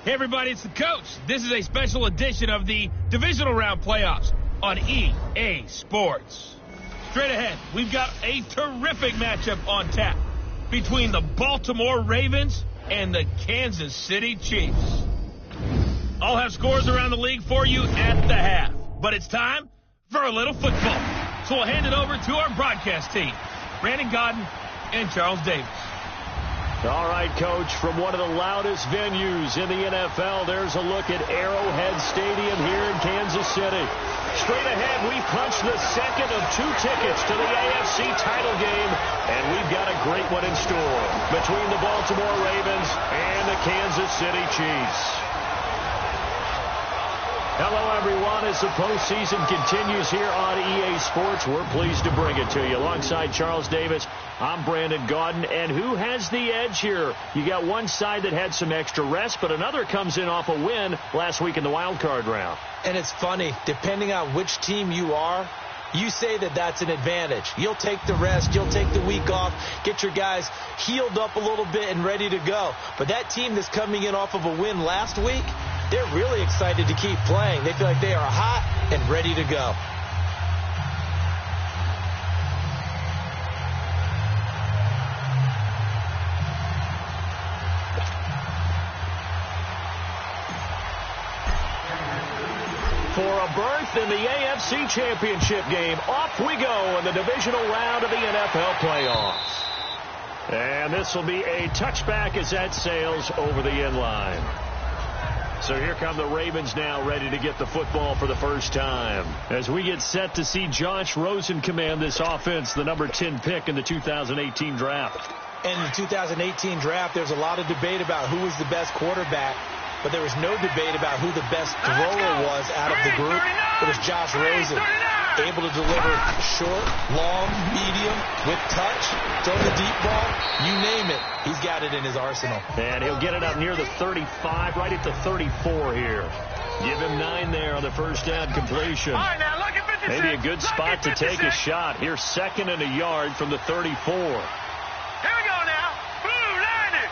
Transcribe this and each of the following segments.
Hey everybody, it's the coach. This is a special edition of the Divisional Round Playoffs on EA Sports. Straight ahead, we've got a terrific matchup on tap between the Baltimore Ravens and the Kansas City Chiefs. I'll have scores around the league for you at the half, but it's time for a little football. So we'll hand it over to our broadcast team, Brandon Godden and Charles Davis. All right, Coach, from one of the loudest venues in the NFL, there's a look at Arrowhead Stadium here in Kansas City. Straight ahead, we've punched the second of 2 tickets to the AFC title game, and we've got a great one in store between the Baltimore Ravens and the Kansas City Chiefs. Hello, everyone. As the postseason continues here on EA Sports, we're pleased to bring it to you. Alongside Charles Davis, I'm Brandon Godden. And who has the edge here? You got one side that had some extra rest, but another comes in off a win last week in the wild card round. And it's funny, depending on which team you are, you say that that's an advantage. You'll take the rest, you'll take the week off, get your guys healed up a little bit and ready to go. But that team that's coming in off of a win last week, they're really excited to keep playing. They feel like they are hot and ready to go. For a berth in the AFC Championship game, off we go in the divisional round of the NFL playoffs. And this will be a touchback as that sails over the end line. So here come the Ravens now, ready to get the football for the first time. As we get set to see Josh Rosen command this offense, the number 10 pick in the 2018 draft. In the 2018 draft, there's a lot of debate about who was the best quarterback, but there was no debate about who the best thrower was out of the group. It was Josh Rosen, able to deliver short, long, medium, with touch, throw the deep ball, you name it. He's got it in his arsenal. And he'll get it up near the 35, right at the 34 here. Give him 9 there on the first down completion. All right, now look at 56. Maybe a good spot to take a shot. Here's 2nd and a yard from the 34. Here we go now. Blue 90.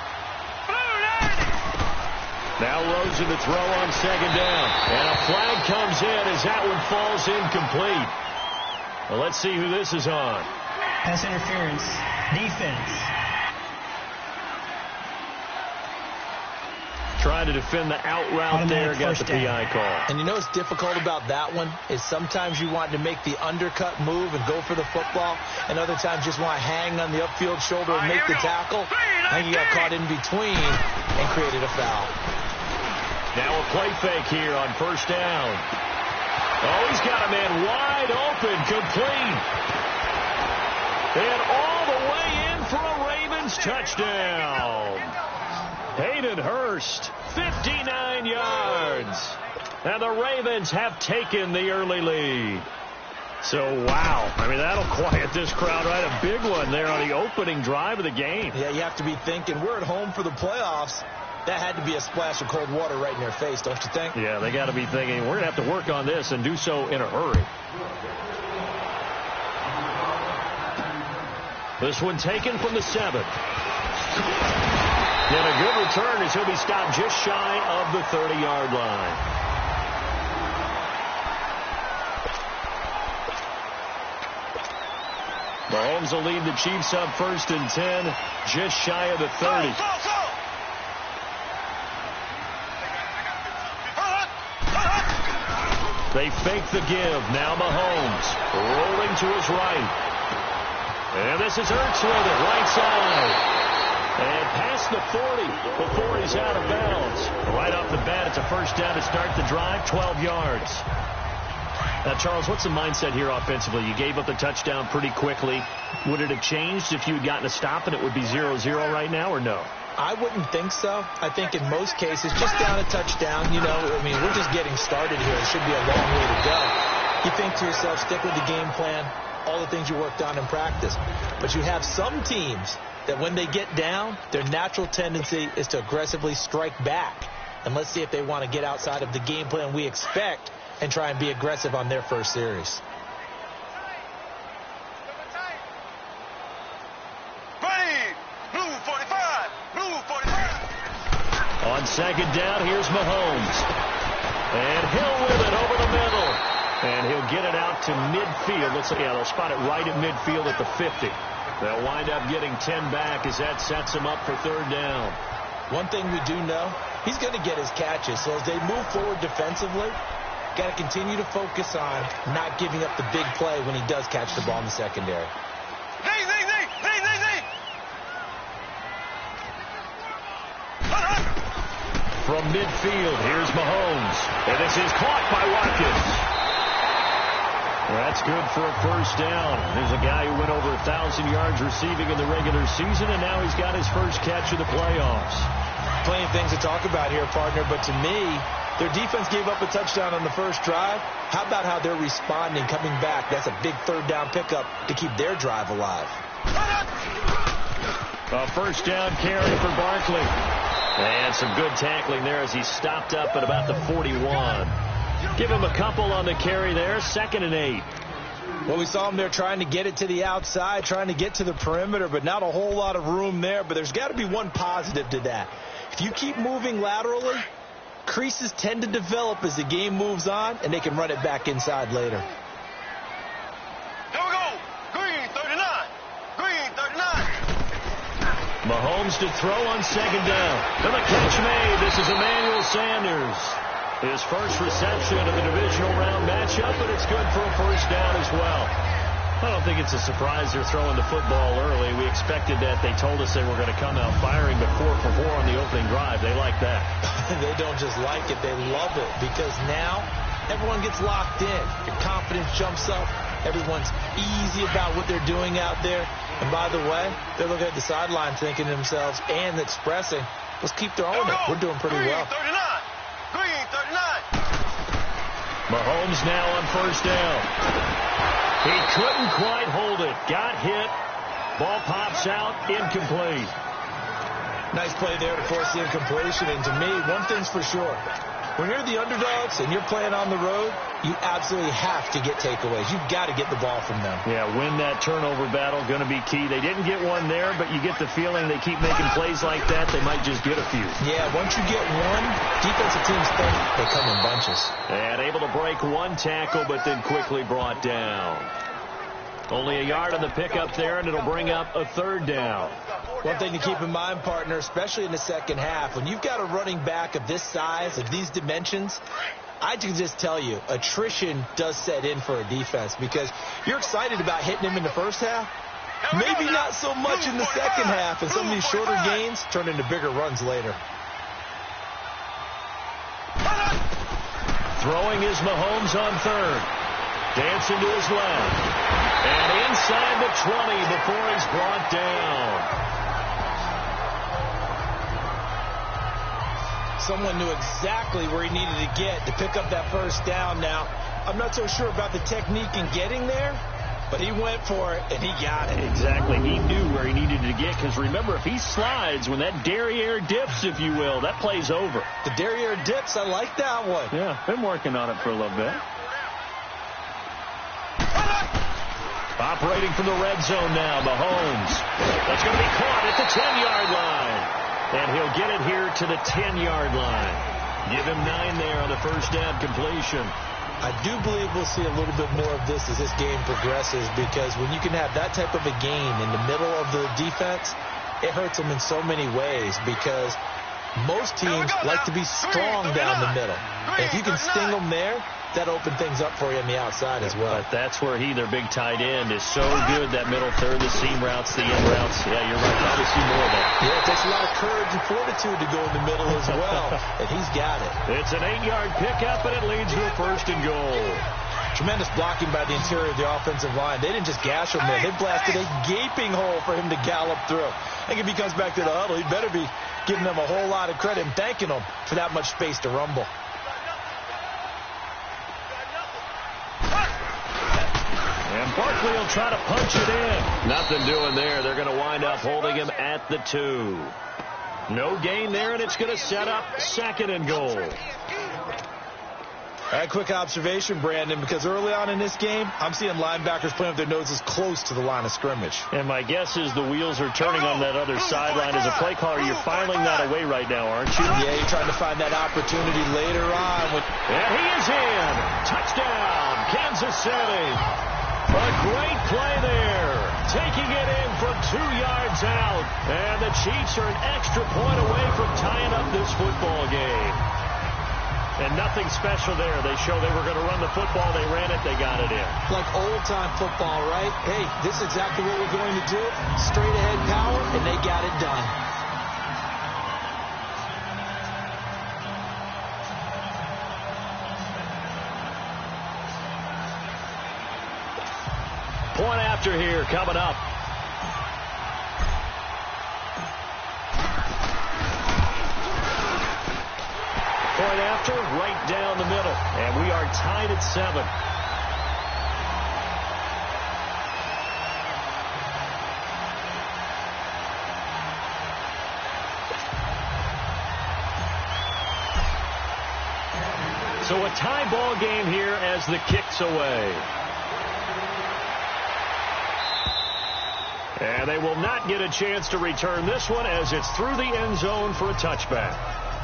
Blue 90. Now Rosen to throw on 2nd down. And a flag comes in as that one falls incomplete. Well, let's see who this is on. Pass interference. Defense. Trying to defend the out route there. Got the PI call. And you know what's difficult about that one is sometimes you want to make the undercut move and go for the football, and other times just want to hang on the upfield shoulder and make the tackle. I think he got caught in between and created a foul. Now a play fake here on first down. Oh, he's got a man wide open, complete. And all the way in for a Ravens touchdown. Hayden Hurst, 59 yards. And the Ravens have taken the early lead. So, wow. I mean, that'll quiet this crowd right. A big one there on the opening drive of the game. Yeah, you have to be thinking, we're at home for the playoffs. That had to be a splash of cold water right in their face, don't you think? Yeah, they got to be thinking, we're going to have to work on this and do so in a hurry. This one taken from the 7th. And a good return as he'll be stopped just shy of the 30-yard line. Mahomes will lead the Chiefs up 1st and 10, just shy of the 30. They fake the give. Now Mahomes rolling to his right. And this is Ertz with it, right side. And past the 40 before he's out of bounds. Right off the bat, it's a first down to start the drive, 12 yards. Now, Charles, what's the mindset here offensively? You gave up the touchdown pretty quickly. Would it have changed if you had gotten a stop and it would be 0-0 right now, or no? I wouldn't think so. I think in most cases, just down a touchdown, you know, I mean, we're just getting started here. It should be a long way to go. You think to yourself, stick with the game plan, all the things you worked on in practice. But you have some teams that when they get down, their natural tendency is to aggressively strike back. And let's see if they want to get outside of the game plan we expect and try and be aggressive on their first series. On second down, here's Mahomes. And Hill with it over the middle. And he'll get it out to midfield. Looks like, yeah, they'll spot it right at midfield at the 50. They'll wind up getting 10 back as that sets them up for third down. One thing we do know, he's going to get his catches. So as they move forward defensively, got to continue to focus on not giving up the big play when he does catch the ball in the secondary. From midfield, here's Mahomes. And this is caught by Watkins. That's good for a first down. There's a guy who went over 1,000 yards receiving in the regular season, and now he's got his first catch of the playoffs. Plenty of things to talk about here, partner, but to me, their defense gave up a touchdown on the first drive. How about how they're responding, coming back? That's a big third down pickup to keep their drive alive. A first down carry for Barkley. And some good tackling there as he stopped up at about the 41. Give him a couple on the carry there. 2nd and 8. Well, we saw him there trying to get it to the outside, trying to get to the perimeter, but not a whole lot of room there. But there's got to be one positive to that. If you keep moving laterally, creases tend to develop as the game moves on, and they can run it back inside later. Here we go. Green 39. Green 39. Mahomes to throw on second down. And the catch made. This is Emmanuel Sanders. His first reception of the divisional round matchup, but it's good for a first down as well. I don't think it's a surprise they're throwing the football early. We expected that. They told us they were going to come out firing, but 4 for 4 on the opening drive. They like that. They don't just like it. They love it because now everyone gets locked in. Your confidence jumps up. Everyone's easy about what they're doing out there. And by the way, they're looking at the sideline thinking to themselves and expressing, let's keep throwing it. We're doing pretty well. Green 39. Mahomes now on first down. He couldn't quite hold it. Got hit. Ball pops out. Incomplete. Nice play there to force the incompletion. And to me, one thing's for sure. When you're the underdogs and you're playing on the road, you absolutely have to get takeaways. You've got to get the ball from them. Yeah, win that turnover battle, going to be key. They didn't get one there, but you get the feeling they keep making plays like that, they might just get a few. Yeah, once you get one, defensive teams think they come in bunches. And able to break one tackle, but then quickly brought down. Only a yard on the pickup there, and it'll bring up a third down. One thing to keep in mind, partner, especially in the second half, when you've got a running back of this size, of these dimensions, I can just tell you, attrition does set in for a defense because you're excited about hitting him in the first half. Maybe not so much in the second half, and some of these shorter gains turn into bigger runs later. Throwing is Mahomes on third. Dancing to his left. And inside the 20 before he's brought down. Someone knew exactly where he needed to get to pick up that first down. Now, I'm not so sure about the technique in getting there, but he went for it, and he got it. Exactly. He knew where he needed to get, because remember, if he slides, when that derriere dips, if you will, that play's over. The derriere dips, I like that one. Yeah, been working on it for a little bit. Operating from the red zone now, Mahomes. That's going to be caught at the 10-yard line. And he'll get it here to the 10-yard line. Give him 9 there on the first down completion. I do believe we'll see a little bit more of this as this game progresses, because when you can have that type of a game in the middle of the defense, it hurts them in so many ways, because most teams like to be strong down the middle. And if you can sting them there, that open things up for you on the outside as well. But that's where their big tight end, is so good, that middle third, the seam routes, the in routes. Yeah, you're right. Probably see more of that. Yeah, it takes a lot of courage and fortitude to go in the middle as well, and he's got it. It's an 8-yard pickup, and it leads to a first and goal. Tremendous blocking by the interior of the offensive line. They didn't just gash him there. They blasted a gaping hole for him to gallop through. I think if he comes back to the huddle, he better be giving them a whole lot of credit and thanking them for that much space to rumble. And Barkley will try to punch it in. Nothing doing there. They're going to wind up holding him at the 2. No gain there, and it's going to set up 2nd and goal. A quick observation, Brandon, because early on in this game, I'm seeing linebackers playing with their noses close to the line of scrimmage. And my guess is the wheels are turning on that other sideline. As a play caller, you're filing that away right now, aren't you? Yeah, you're trying to find that opportunity later on. And he is in. Touchdown, Kansas City. A great play there. Taking it in from 2 yards out. And the Chiefs are an extra point away from tying up this football game. And nothing special there. They show they were going to run the football. They ran it. They got it in. Like old-time football, right? Hey, this is exactly what we're going to do. Straight-ahead power, and they got it done. Point after here coming up. Point after, right down the middle. And we are tied at 7. So a tie ball game here as the kick's away. And they will not get a chance to return this one as it's through the end zone for a touchback.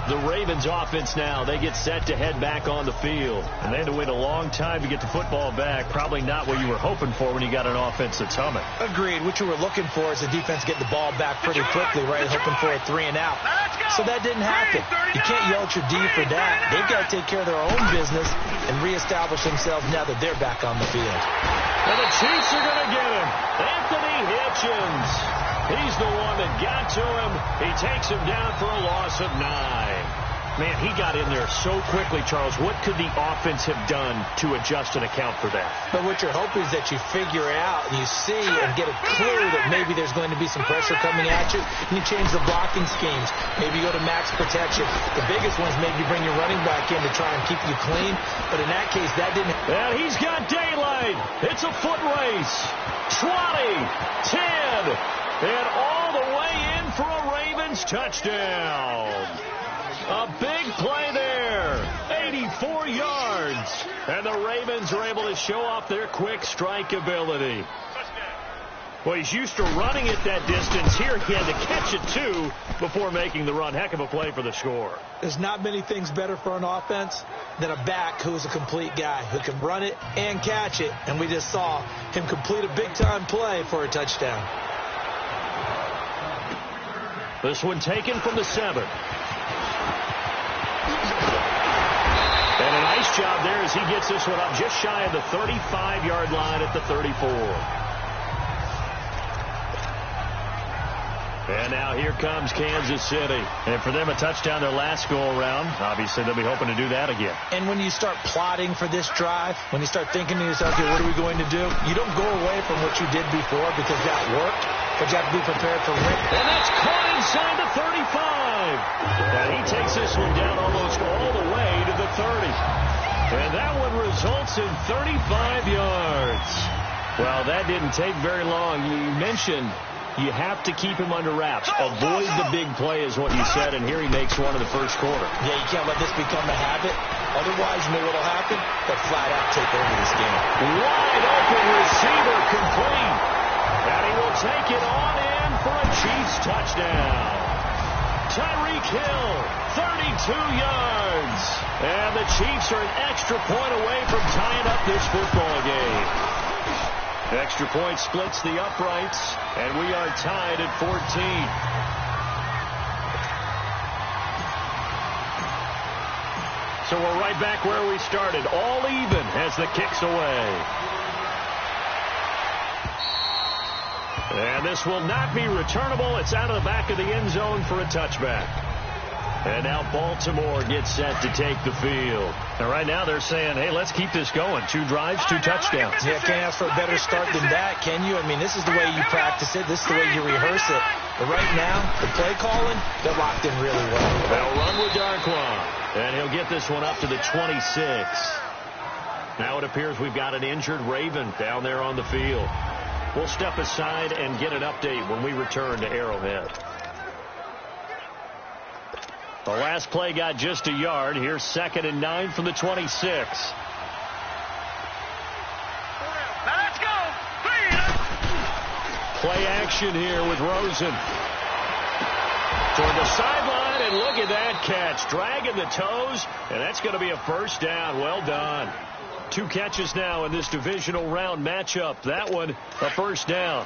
The Ravens offense now, they get set to head back on the field. And they had to wait a long time to get the football back. Probably not what you were hoping for when you got an offense that's humming. Agreed. What you were looking for is the defense getting the ball back pretty quickly, right? Hoping for a 3 and out. So that didn't happen. You can't yell at your D for that. They've got to take care of their own business and reestablish themselves now that they're back on the field. And the Chiefs are going to get him. Anthony Hitchens. He's the one that got to him. He takes him down for a loss of 9. Man, he got in there so quickly, Charles. What could the offense have done to adjust and account for that? But what you're hoping is that you figure out and you see and get a clue that maybe there's going to be some pressure coming at you, and you change the blocking schemes. Maybe you go to max protection. The biggest one is maybe bring your running back in to try and keep you clean. But in that case, that didn't. And he's got daylight. It's a foot race. 20, 10, and all the way in for a Ravens touchdown. A big play there, 84 yards. And the Ravens are able to show off their quick strike ability. Well, he's used to running it that distance. Here he had to catch it, too, before making the run. Heck of a play for the score. There's not many things better for an offense than a back who's a complete guy, who can run it and catch it. And we just saw him complete a big-time play for a touchdown. This one taken from the 7. And a nice job there as he gets this one up just shy of the 35-yard line at the 34. And now here comes Kansas City. And for them, a touchdown their last go-around. Obviously, they'll be hoping to do that again. And when you start plotting for this drive, when you start thinking to yourself, okay, what are we going to do? You don't go away from what you did before because that worked, but you have to be prepared for it. And that's caught inside the 35. And he takes this one down almost all the way to the 30. And that one results in 35 yards. Well, that didn't take very long. You mentioned you have to keep him under wraps. Avoid the big play is what you said, and here he makes one in the first quarter. Yeah, you can't let this become a habit. Otherwise, you know what will happen? They'll flat out take over this game. Wide open receiver complete. And he will take it on in for a Chiefs touchdown. Tyreek Hill, 32 yards. And the Chiefs are an extra point away from tying up this football game. Extra point splits the uprights, and we are tied at 14. So we're right back where we started, all even as the kick's away. And this will not be returnable. It's out of the back of the end zone for a touchback. And now Baltimore gets set to take the field. And right now they're saying, hey, let's keep this going. 2 drives, 2 touchdowns. Yeah, can't ask for a better start than that, can you? I mean, this is the way you practice it. This is the way you rehearse it. But right now, the play calling, they're locked in really well. They'll run with Darquan. And he'll get this one up to the 26. Now it appears we've got an injured Raven down there on the field. We'll step aside and get an update when we return to Arrowhead. The last play got just a yard. Here's 2nd and 9 from the 26. Now let's go. Play action here with Rosen. Toward the sideline, and look at that catch. Dragging the toes, and that's going to be a first down. Well done. 2 catches now in this divisional round matchup. That one, a first down.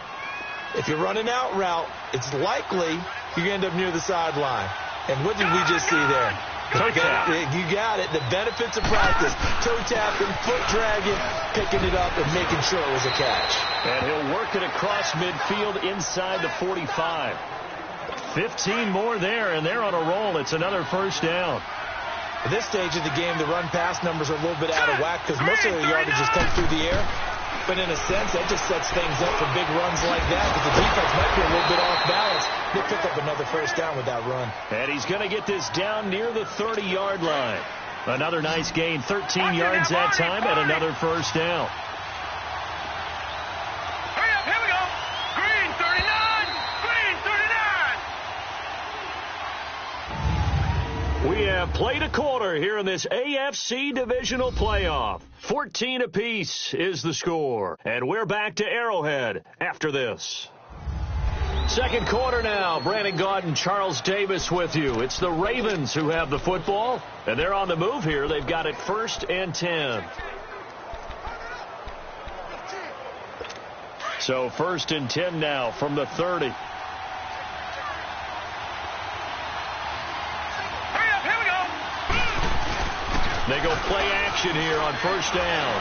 If you're running out route, it's likely you're going to end up near the sideline. And what did we just see there? Toe tap. You got it. The benefits of practice. Toe tapping, foot dragging, picking it up, and making sure it was a catch. And he'll work it across midfield inside the 45. 15 more there, and they're on a roll. It's another first down. At this stage of the game, the run-pass numbers are a little bit out of whack because most of the yardage has come through the air. But in a sense, that just sets things up for big runs like that because the defense might be a little bit off balance. They pick up another first down with that run. And he's going to get this down near the 30-yard line. Another nice gain, 13 yards that time, and another first down. Hurry up, here we go. Green 39. Green 39. We have played a quarter here in this AFC Divisional Playoff. 14 apiece is the score. And we're back to Arrowhead after this. Second quarter now. Brandon Gaudin, Charles Davis with you. It's the Ravens who have the football, and they're on the move here. They've got it 1st and 10. So 1st and 10 now from the 30. They go play action here on first down.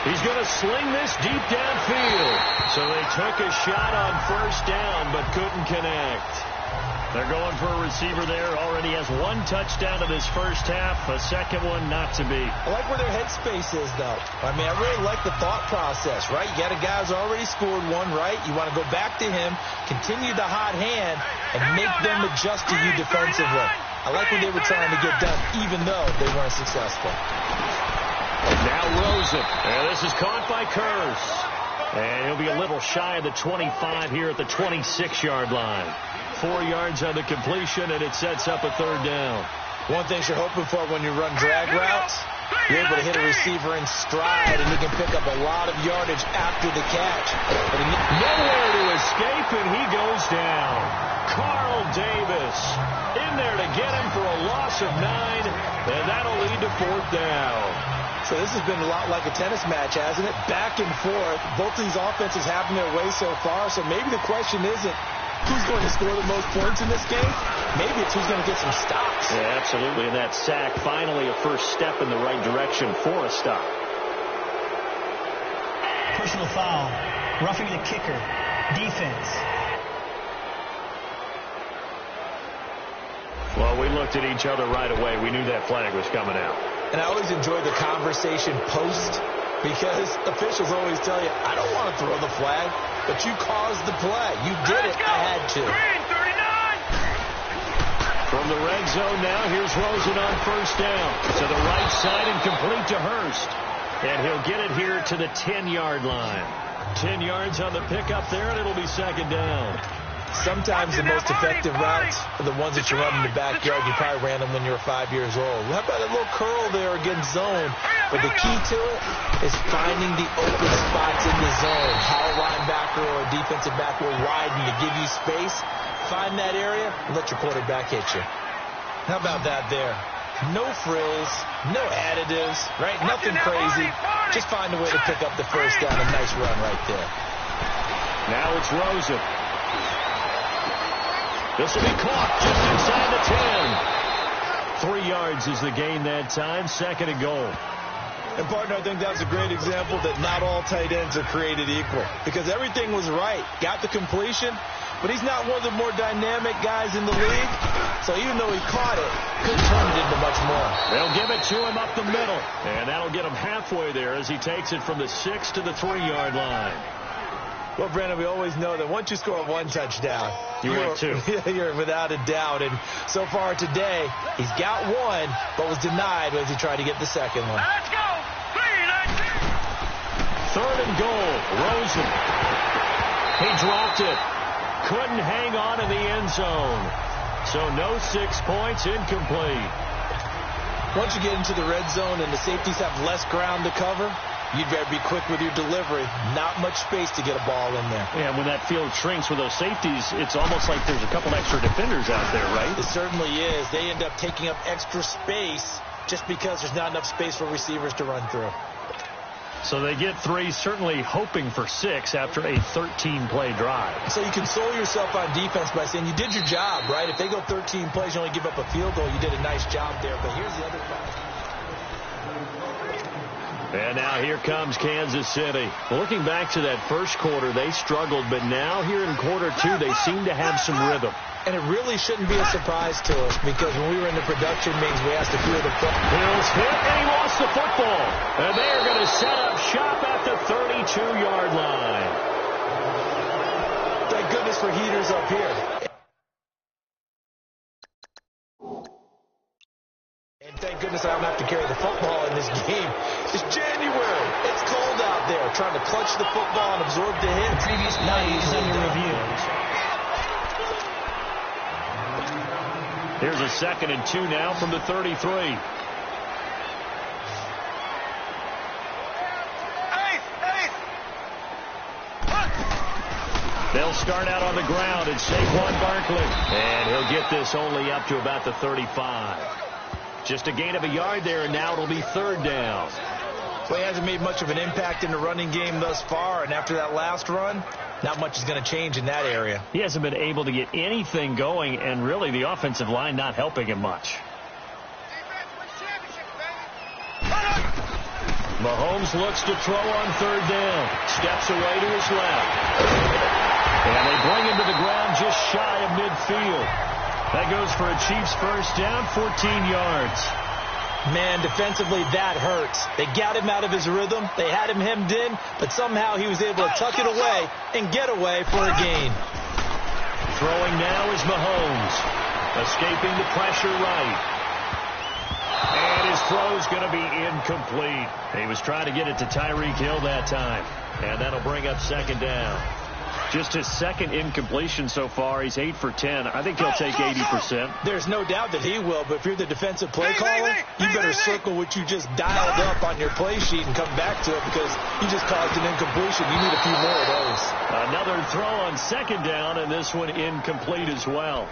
He's going to sling this deep downfield. So they took a shot on first down but couldn't connect. They're going for a receiver there. Already has 1 touchdown in this first half. A second one not to be. I like where their headspace is, though. I mean, I really like the thought process, right? You got a guy who's already scored one, right? You want to go back to him, continue the hot hand, and make them adjust to you defensively. I like what they were trying to get done, even though they weren't successful. Now Rosen. And this is caught by Kurz. And he'll be a little shy of the 25 here at the 26-yard line. 4 yards on the completion, and it sets up a third down. One thing you're hoping for when you run drag routes, you're able to hit a receiver in stride, and he can pick up a lot of yardage after the catch. But nowhere to escape, and he goes down. Carl Davis in there to get him for a loss of 9, and that'll lead to 4th down. So this has been a lot like a tennis match, hasn't it? Back and forth. Both these offenses having their way so far, so maybe the question isn't who's going to score the most points in this game. Maybe it's who's going to get some stops. Yeah, absolutely. And that sack, finally a first step in the right direction for a stop. Personal foul. Roughing the kicker. Defense. Well, we looked at each other right away. We knew that flag was coming out. And I always enjoy the conversation post because officials always tell you, I don't want to throw the flag, but you caused the play. You did it. I had to. Green 39. From the red zone now, here's Rosen on first down. To the right side and complete to Hurst. And he'll get it here to the 10-yard line. 10 yards on the pickup there, and it'll be second down. Sometimes the most effective routes are the ones that you run in the backyard. You probably ran them when you were 5 years old. How about a little curl there against zone? But the key to it is finding the open spots in the zone. How a linebacker or a defensive back will widen to give you space. Find that area and let your quarterback hit you. How about that there? No frills, no additives, right? Nothing crazy. Just find a way to pick up the first down. A nice run right there. Now it's Rosen. This will be caught just inside the 10. 3 yards is the gain that time. Second and goal. And, partner, I think that's a great example that not all tight ends are created equal. Because everything was right. Got the completion, but he's not one of the more dynamic guys in the league. So even though he caught it, couldn't turn it into much more. They'll give it to him up the middle. And that'll get him halfway there as he takes it from the 6 to the 3-yard line. Well, Brandon, we always know that once you score 1 touchdown, you're 2. You're without a doubt. And so far today, he's got 1, but was denied as he tried to get the second one. Let's go. Third and goal. Rosen. He dropped it. Couldn't hang on in the end zone. So no 6 points, incomplete. Once you get into the red zone and the safeties have less ground to cover, you'd better be quick with your delivery. Not much space to get a ball in there. Yeah, when that field shrinks with those safeties, it's almost like there's a couple extra defenders out there, right? It certainly is. They end up taking up extra space just because there's not enough space for receivers to run through. So they get 3, certainly hoping for 6 after a 13-play drive. So you console yourself on defense by saying you did your job, right? If they go 13 plays, you only give up a field goal, you did a nice job there. But here's the other fact. And now here comes Kansas City. Looking back to that first quarter, they struggled, but now here in quarter 2, they seem to have some rhythm. And it really shouldn't be a surprise to us because when we were in the production meetings, we asked a few of the Hills hit, and he lost the football. And they are going to set up shop at the 32-yard line. Thank goodness for heaters up here. And thank goodness I don't have to carry the football in this game. It's January. It's cold out there. Trying to clutch the football and absorb the hit. The previous play is under review. Here's a 2nd and 2 now from the 33. They'll start out on the ground. It's Saquon Barkley. And he'll get this only up to about the 35. Just a gain of a yard there, and now it'll be 3rd down. Well, he hasn't made much of an impact in the running game thus far, and after that last run, not much is going to change in that area. He hasn't been able to get anything going, and really the offensive line not helping him much. Mahomes looks to throw on 3rd down. Steps away to his left. And they bring him to the ground just shy of midfield. That goes for a Chiefs first down, 14 yards. Man, defensively, that hurts. They got him out of his rhythm. They had him hemmed in, but somehow he was able to tuck it away and get away for a gain. Throwing now is Mahomes. Escaping the pressure right. And his throw's going to be incomplete. He was trying to get it to Tyreek Hill that time. And that'll bring up 2nd down. Just his 2nd incompletion so far. He's 8 for 10. I think he'll take 80%. There's no doubt that he will, but if you're the defensive play caller, you better circle what you just dialed up on your play sheet and come back to it because you just caused an incompletion. You need a few more of those. Another throw on 2nd down, and this one incomplete as well.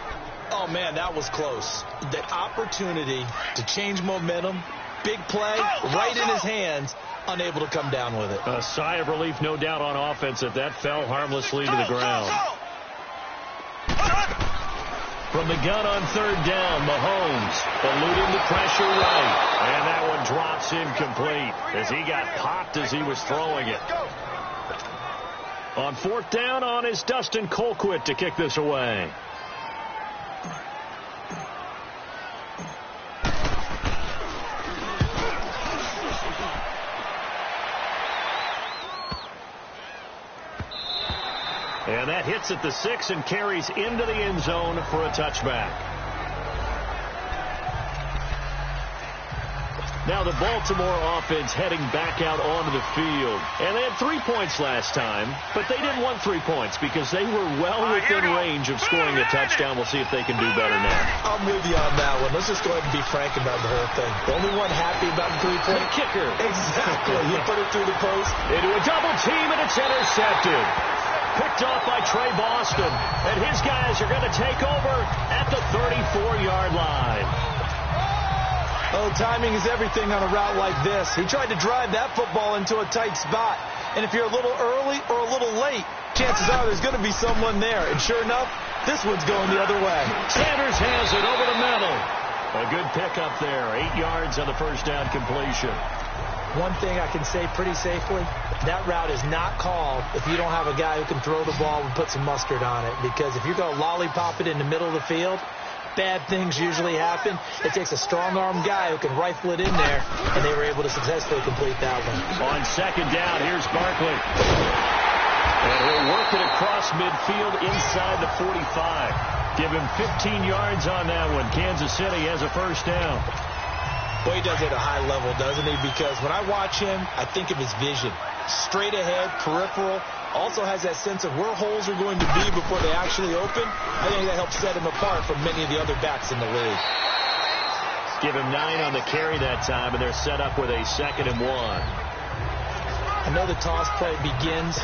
Oh, man, that was close. That opportunity to change momentum, big play, right in his hands, unable to come down with it. A sigh of relief, no doubt, on offense that that fell harmlessly to the ground. From the gun on 3rd down, Mahomes eluding the pressure right. And that one drops incomplete as he got popped as he was throwing it. On 4th down on is Dustin Colquitt to kick this away. And that hits at the 6 and carries into the end zone for a touchback. Now the Baltimore offense heading back out onto the field. And they had 3 points last time, but they didn't want 3 points because they were well within range of scoring a touchdown. We'll see if they can do better now. I'm with you on that one. Let's just go ahead and be frank about the whole thing. The only one happy about the 3-point kicker. Exactly. You put it through the post. Into a double team, and it's intercepted. Picked off by Trey Boston. And his guys are going to take over at the 34-yard line. Oh, timing is everything on a route like this. He tried to drive that football into a tight spot. And if you're a little early or a little late, chances are there's going to be someone there. And sure enough, this one's going the other way. Sanders has it over the middle. A good pickup there. 8 yards on the first down completion. One thing I can say pretty safely, that route is not called if you don't have a guy who can throw the ball and put some mustard on it. Because if you're going to lollipop it in the middle of the field, bad things usually happen. It takes a strong-arm guy who can rifle it in there, and they were able to successfully complete that one. On 2nd down, here's Barkley. And he'll work it across midfield inside the 45. Give him 15 yards on that one. Kansas City has a first down. Well, he does it at a high level, doesn't he? Because when I watch him, I think of his vision. Straight ahead, peripheral. Also has that sense of where holes are going to be before they actually open. I think that helps set him apart from many of the other backs in the league. Give him 9 on the carry that time, and they're set up with a 2nd and 1. I know the toss play begins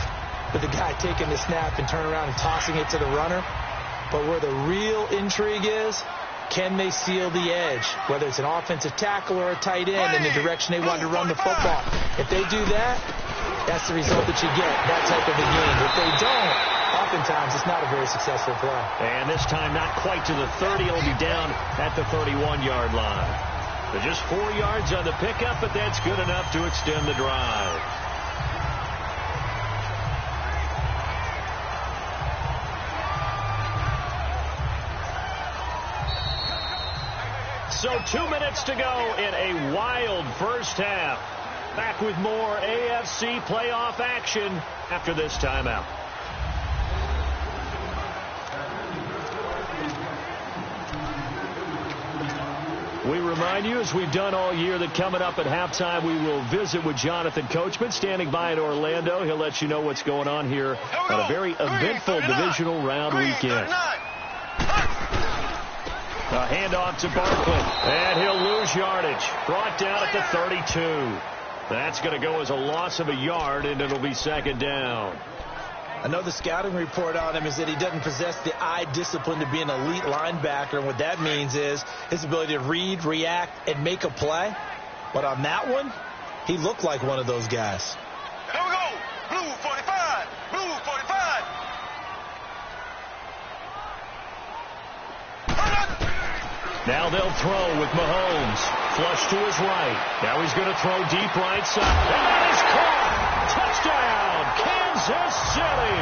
with the guy taking the snap and turn around and tossing it to the runner. But where the real intrigue is, can they seal the edge, whether it's an offensive tackle or a tight end in the direction they want to run the football? If they do that, that's the result that you get, that type of a game. If they don't, oftentimes it's not a very successful play. And this time not quite to the 30. It'll be down at the 31-yard line. But just 4 yards on the pickup, but that's good enough to extend the drive. So 2 minutes to go in a wild first half. Back with more AFC playoff action after this timeout. We remind you, as we've done all year, that coming up at halftime, we will visit with Jonathan Coachman, standing by in Orlando. He'll let you know what's going on here on a very eventful divisional round weekend. A handoff to Barkley, and he'll lose yardage. Brought down at the 32. That's going to go as a loss of a yard, and it'll be 2nd down. I know the scouting report on him is that he doesn't possess the eye discipline to be an elite linebacker, and what that means is his ability to read, react, and make a play. But on that one, he looked like one of those guys. Here we go. Blue 45. Blue 45. Now they'll throw with Mahomes. Flush to his right. Now he's going to throw deep right side. And that is caught. Touchdown, Kansas City.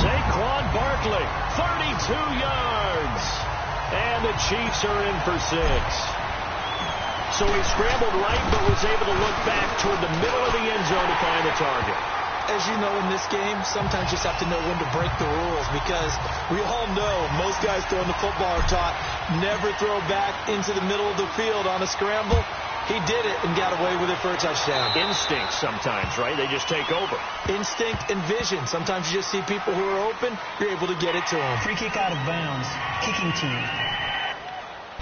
Saquon Barkley, 32 yards. And the Chiefs are in for 6. So he scrambled right, but was able to look back toward the middle of the end zone to find the target. As you know, in this game, sometimes you just have to know when to break the rules, because we all know most guys throwing the football are taught never throw back into the middle of the field on a scramble. He did it and got away with it for a touchdown. Instinct sometimes, right? They just take over. Instinct and vision. Sometimes you just see people who are open, you're able to get it to them. Free kick out of bounds. Kicking team.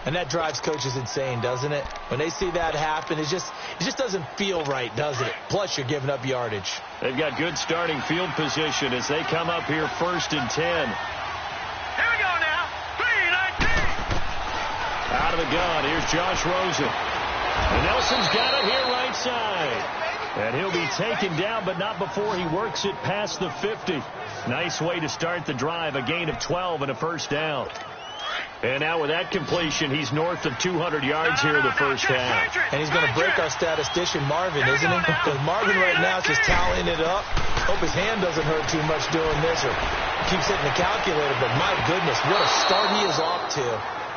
And that drives coaches insane, doesn't it? When they see that happen, it just doesn't feel right, does it? Plus, you're giving up yardage. They've got good starting field position as they come up here 1st and 10. Here we go now. 3-19. Out of the gun, here's Josh Rosen. And Nelson's got it here right side. And he'll be taken down, but not before he works it past the 50. Nice way to start the drive, a gain of 12 and a 1st down. And now with that completion, he's north of 200 yards here in the first half. And he's going to break our statistician, Marvin, isn't he? Because Marvin right now is just tallying it up. Hope his hand doesn't hurt too much doing this or keeps hitting the calculator. But my goodness, what a start he is off to.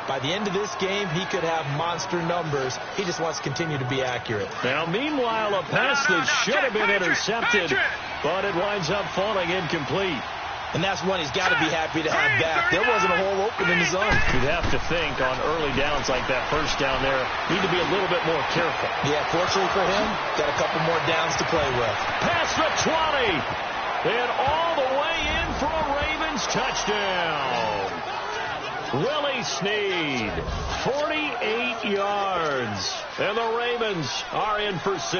By the end of this game, he could have monster numbers. He just wants to continue to be accurate. Now, meanwhile, a pass that should have been intercepted, but it winds up falling incomplete. And that's one he's got to be happy to have back. There wasn't a hole open in his zone. You'd have to think on early downs like that, first down there, need to be a little bit more careful. Yeah, fortunately for him, got a couple more downs to play with. Past the 20. And all the way in for a Ravens touchdown. Willie Snead, 48 yards. And the Ravens are in for 6.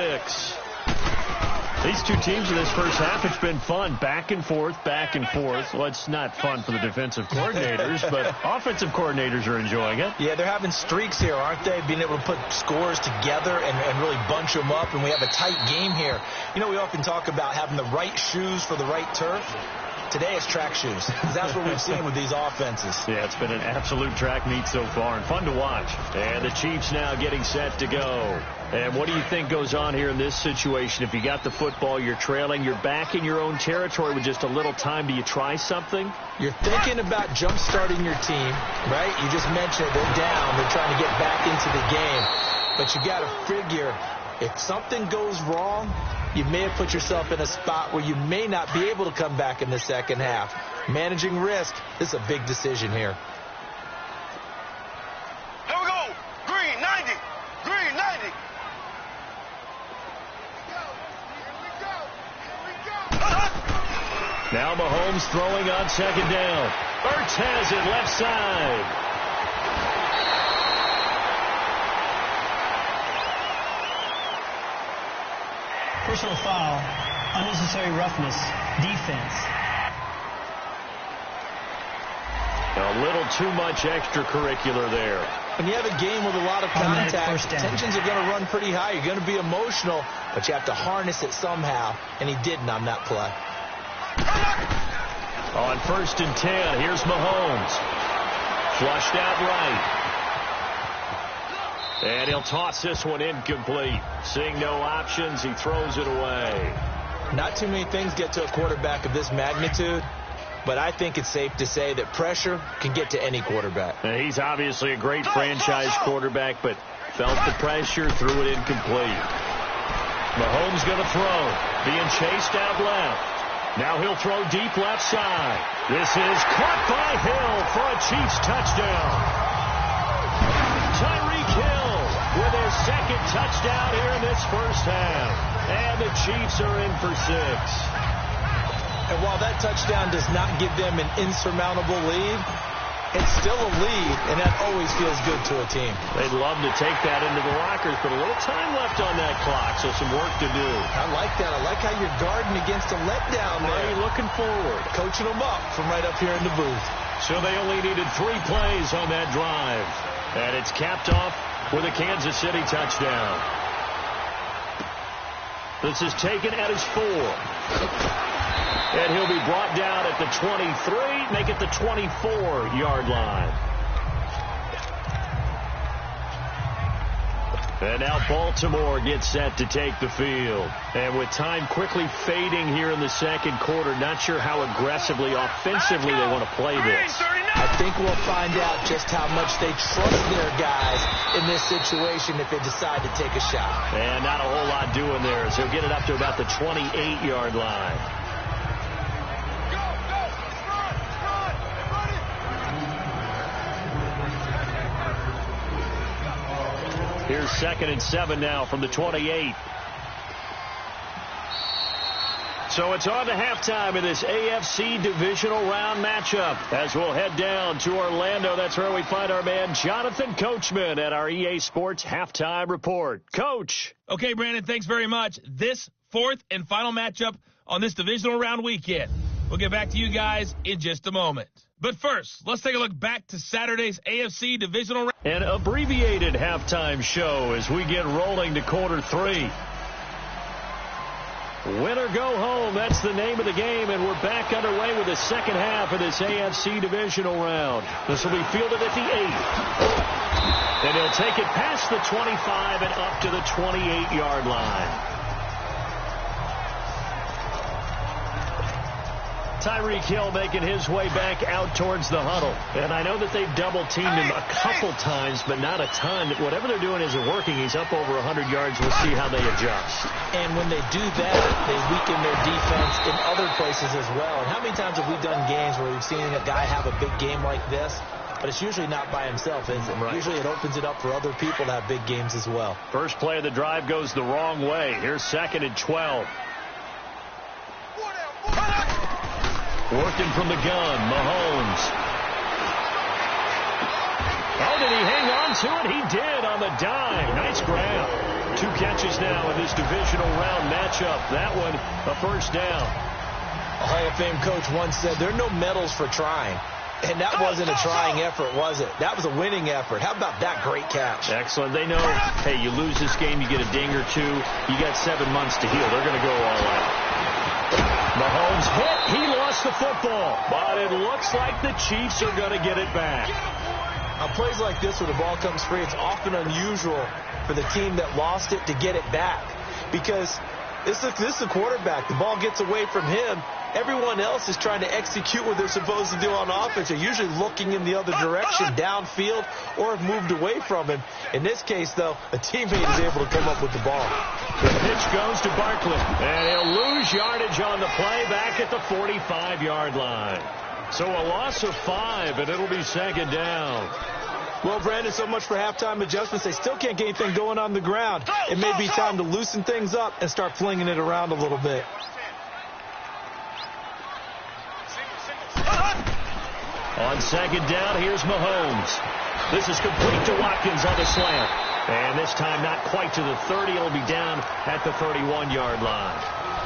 These two teams in this first half, it's been fun. Back and forth, back and forth. Well, it's not fun for the defensive coordinators, but offensive coordinators are enjoying it. Yeah, they're having streaks here, aren't they? Being able to put scores together and really bunch them up, and we have a tight game here. You know, we often talk about having the right shoes for the right turf. Today it's track shoes. That's what we've seen with these offenses. Yeah, it's been an absolute track meet so far and fun to watch. And the Chiefs now getting set to go. And what do you think goes on here in this situation? If you got the football, you're trailing, you're back in your own territory with just a little time. Do you try something? You're thinking about jump-starting your team, right? You just mentioned they're down. They're trying to get back into the game. But you got to figure, if something goes wrong, you may have put yourself in a spot where you may not be able to come back in the second half. Managing risk, this is a big decision here. Here we go. Now Mahomes throwing on second down. Ertz has it left side. Personal foul, unnecessary roughness, defense. A little too much extracurricular there. When you have a game with a lot of contact, tensions are going to run pretty high. You're going to be emotional, but you have to harness it somehow, and he didn't on that play. On 1st and 10, here's Mahomes. Flushed out right. And he'll toss this one incomplete. Seeing no options, he throws it away. Not too many things get to a quarterback of this magnitude, but I think it's safe to say that pressure can get to any quarterback. Now, he's obviously a great franchise quarterback, but felt the pressure, threw it incomplete. Mahomes going to throw, being chased out left. Now he'll throw deep left side. This is caught by Hill for a Chiefs touchdown. Tyreek Hill with his second touchdown here in this first half. And the Chiefs are in for 6. And while that touchdown does not give them an insurmountable lead, it's still a lead, and that always feels good to a team. They'd love to take that into the lockers, but a little time left on that clock, so some work to do. I like that. I like how you're guarding against a letdown there. Right, looking forward. Coaching them up from right up here in the booth. So they only needed 3 plays on that drive. And it's capped off with a Kansas City touchdown. This is taken at his 4. And he'll be brought down at the 23, make it the 24-yard line. And now Baltimore gets set to take the field. And with time quickly fading here in the second quarter, not sure how aggressively, offensively they want to play this. I think we'll find out just how much they trust their guys in this situation if they decide to take a shot. And not a whole lot doing there, so he'll get it up to about the 28-yard line. Here's 2nd and 7 now from the 28. So it's on to halftime in this AFC Divisional Round matchup as we'll head down to Orlando. That's where we find our man Jonathan Coachman at our EA Sports Halftime Report. Coach. Okay, Brandon, thanks very much. This 4th and final matchup on this Divisional Round weekend. We'll get back to you guys in just a moment. But first, let's take a look back to Saturday's AFC Divisional Round. An abbreviated halftime show as we get rolling to quarter 3. Win or go home, that's the name of the game, and we're back underway with the second half of this AFC Divisional Round. This will be fielded at the 8. And he'll take it past the 25 and up to the 28-yard line. Tyreek Hill making his way back out towards the huddle. And I know that they've double-teamed him a couple times, but not a ton. Whatever they're doing isn't working. He's up over 100 yards. We'll see how they adjust. And when they do that, they weaken their defense in other places as well. And how many times have we done games where we've seen a guy have a big game like this? But it's usually not by himself, is it? Right. Usually it opens it up for other people to have big games as well. First play of the drive goes the wrong way. Here's 2nd and 12. Working from the gun, Mahomes. Oh, did he hang on to it? He did on the dime. Nice grab. 2 catches now in this divisional round matchup. That one, a first down. A Hall of Fame coach once said, there are no medals for trying. And that wasn't a trying effort, was it? That was a winning effort. How about that great catch? Excellent. They know, hey, you lose this game, you get a ding or 2. You got 7 months to heal. They're going to go all out. Mahomes hit. He lost the football. But it looks like the Chiefs are going to get it back. On plays like this where the ball comes free, it's often unusual for the team that lost it to get it back. Because this is a quarterback. The ball gets away from him. Everyone else is trying to execute what they're supposed to do on offense. They're usually looking in the other direction, downfield, or have moved away from him. In this case, though, a teammate is able to come up with the ball. The pitch goes to Barkley, and he'll lose yardage on the play back at the 45-yard line. So a loss of 5, and it'll be 2nd down. Well, Brandon, so much for halftime adjustments. They still can't get anything going on the ground. It may be time to loosen things up and start flinging it around a little bit. On second down, here's Mahomes. This is complete to Watkins on the slant. And this time not quite to the 30. It'll be down at the 31-yard line.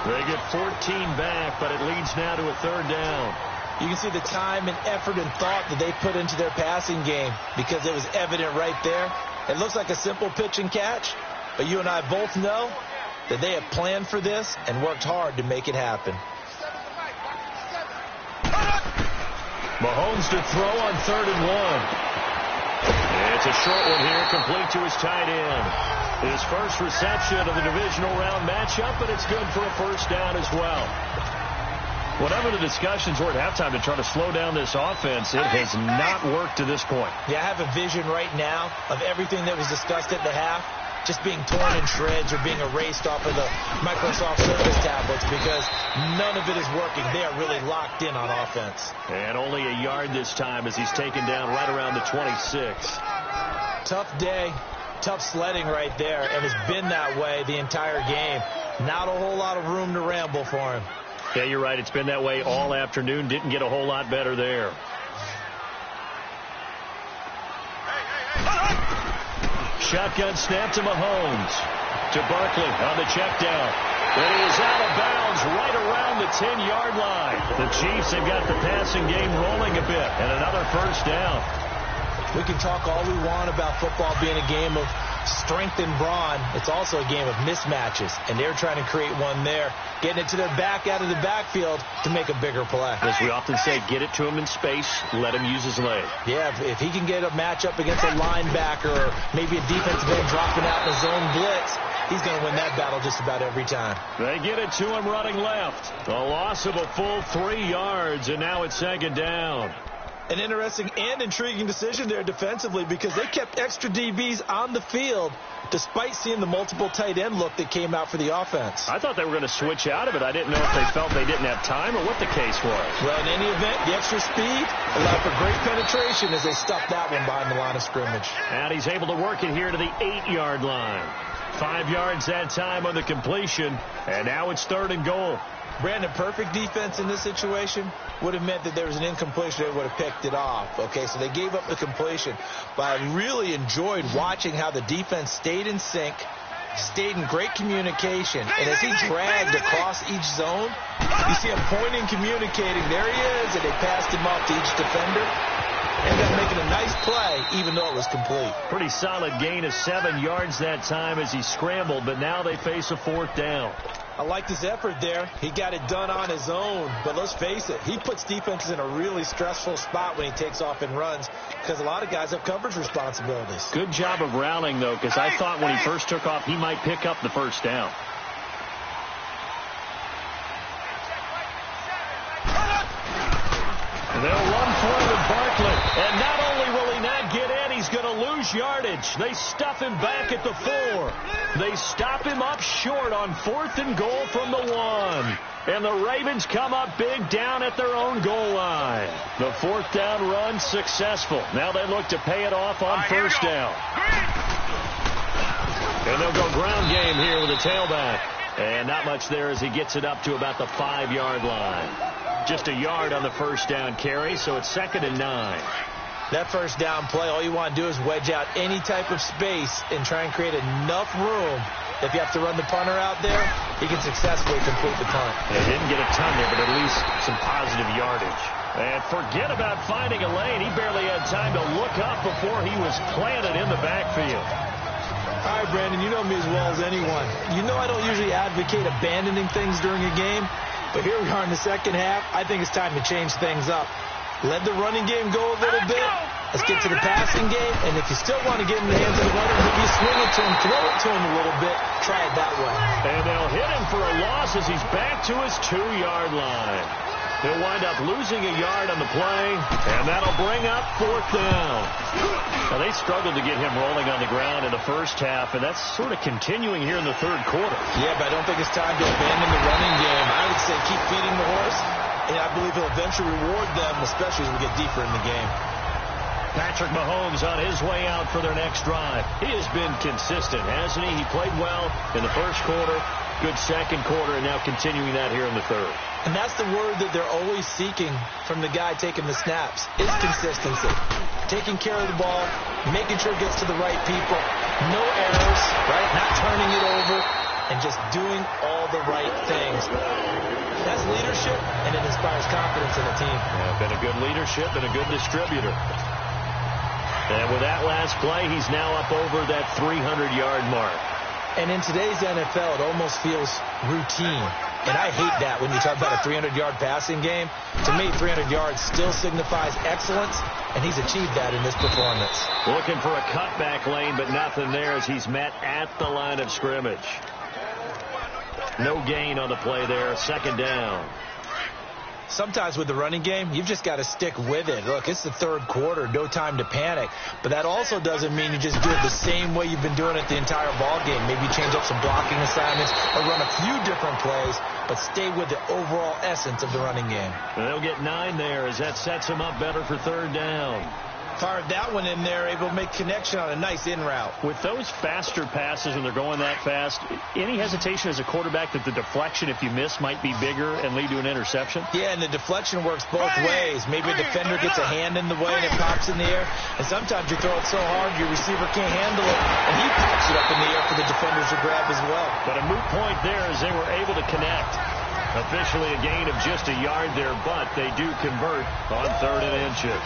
They get 14 back, but it leads now to a third down. You can see the time and effort and thought that they put into their passing game because it was evident right there. It looks like a simple pitch and catch, but you and I both know that they have planned for this and worked hard to make it happen. Mahomes to throw on 3rd and 1. And it's a short one here, complete to his tight end. His first reception of the divisional round matchup, but it's good for a first down as well. Whatever the discussions were at halftime to try to slow down this offense, it has not worked to this point. Yeah, I have a vision right now of everything that was discussed at the half just being torn in shreds or being erased off of the Microsoft Surface tablets because none of it is working. They are really locked in on offense. And only a yard this time as he's taken down right around the 26. Tough day, tough sledding right there, and it's been that way the entire game. Not a whole lot of room to ramble for him. Yeah, you're right. It's been that way all afternoon. Didn't get a whole lot better there. Shotgun snap to Mahomes. To Barkley on the check down. And he is out of bounds right around the 10-yard line. The Chiefs have got the passing game rolling a bit. And another first down. We can talk all we want about football being a game of strength and brawn. It's also a game of mismatches. And they're trying to create one there. Getting it to their back out of the backfield to make a bigger play. As we often say, get it to him in space. Let him use his leg. Yeah, if he can get a matchup against a linebacker or maybe a defensive end dropping out in a zone blitz, he's going to win that battle just about every time. They get it to him running left. A loss of a full 3 yards, and now it's second down. An interesting and intriguing decision there defensively because they kept extra DBs on the field despite seeing the multiple tight end look that came out for the offense. I thought they were going to switch out of it. I didn't know if they felt they didn't have time or what the case was. Well, in any event, the extra speed allowed for great penetration as they stuffed that one behind the line of scrimmage. And he's able to work it here to the 8-yard line. 5 yards that time on the completion, and now it's 3rd and goal. Brandon, perfect defense in this situation would have meant that there was an incompletion. They would have picked it off. Okay, so they gave up the completion. But I really enjoyed watching how the defense stayed in sync, stayed in great communication. And as he dragged across each zone, you see him pointing, communicating. There he is, and they passed him off to each defender. Ended up making a nice play, even though it was complete. Pretty solid gain of 7 yards that time as he scrambled, but now they face a 4th down. I liked his effort there. He got it done on his own. But let's face it, he puts defenses in a really stressful spot when he takes off and runs because a lot of guys have coverage responsibilities. Good job of rallying, though, because I thought when he first took off, he might pick up the first down. They'll run for it with Barkley. And not only will he not get in, he's going to lose yardage. They stuff him back at the 4. They stop him up short on 4th and goal from the 1. And the Ravens come up big down at their own goal line. The 4th down run successful. Now they look to pay it off on first down. And they'll go ground game here with a tailback. And not much there as he gets it up to about the 5-yard line. Just a yard on the first down carry, so it's 2nd and 9. That first down play, all you want to do is wedge out any type of space and try and create enough room. If you have to run the punter out there, he can successfully complete the punt. They didn't get a ton there, but at least some positive yardage. And forget about finding a lane. He barely had time to look up before he was planted in the backfield. All right, Brandon, you know me as well as anyone. You know I don't usually advocate abandoning things during a game. But here we are in the second half. I think it's time to change things up. Let the running game go a little bit. Let's get to the passing game. And if you still want to get in the hands of the runner, maybe swing it to him, throw it to him a little bit. Try it that way. And they'll hit him for a loss as he's back to his 2-yard line. He'll wind up losing a yard on the play, and that'll bring up 4th down. Now, they struggled to get him rolling on the ground in the first half, and that's sort of continuing here in the 3rd quarter. Yeah, but I don't think it's time to abandon the running game. I would say keep feeding the horse, and I believe he'll eventually reward them, especially as we get deeper in the game. Patrick Mahomes on his way out for their next drive. He has been consistent, hasn't he? He played well in the first quarter, Good second quarter, and now continuing that here in the third. And that's the word that they're always seeking from the guy taking the snaps, is consistency. Taking care of the ball, making sure it gets to the right people, no errors, right? Not turning it over, and just doing all the right things. That's leadership, and it inspires confidence in the team. Yeah, been a good leadership and a good distributor. And with that last play, he's now up over that 300-yard mark. And in today's NFL, it almost feels routine. And I hate that when you talk about a 300-yard passing game. To me, 300 yards still signifies excellence, and he's achieved that in this performance. Looking for a cutback lane, but nothing there as he's met at the line of scrimmage. No gain on the play there, second down. Sometimes with the running game, you've just got to stick with it. Look, it's the third quarter, no time to panic. But that also doesn't mean you just do it the same way you've been doing it the entire ball game. Maybe change up some blocking assignments or run a few different plays, but stay with the overall essence of the running game. And they'll get 9 there as that sets him up better for third down. Fired that one in there, able to make connection on a nice in route. With those faster passes when they're going that fast, any hesitation as a quarterback that the deflection, if you miss, might be bigger and lead to an interception? Yeah, and the deflection works both ways. Maybe a defender gets a hand in the way and it pops in the air. And sometimes you throw it so hard your receiver can't handle it, and he pops it up in the air for the defenders to grab as well. But a moot point there as they were able to connect. Officially a gain of just a yard there, but they do convert on 3rd and inches.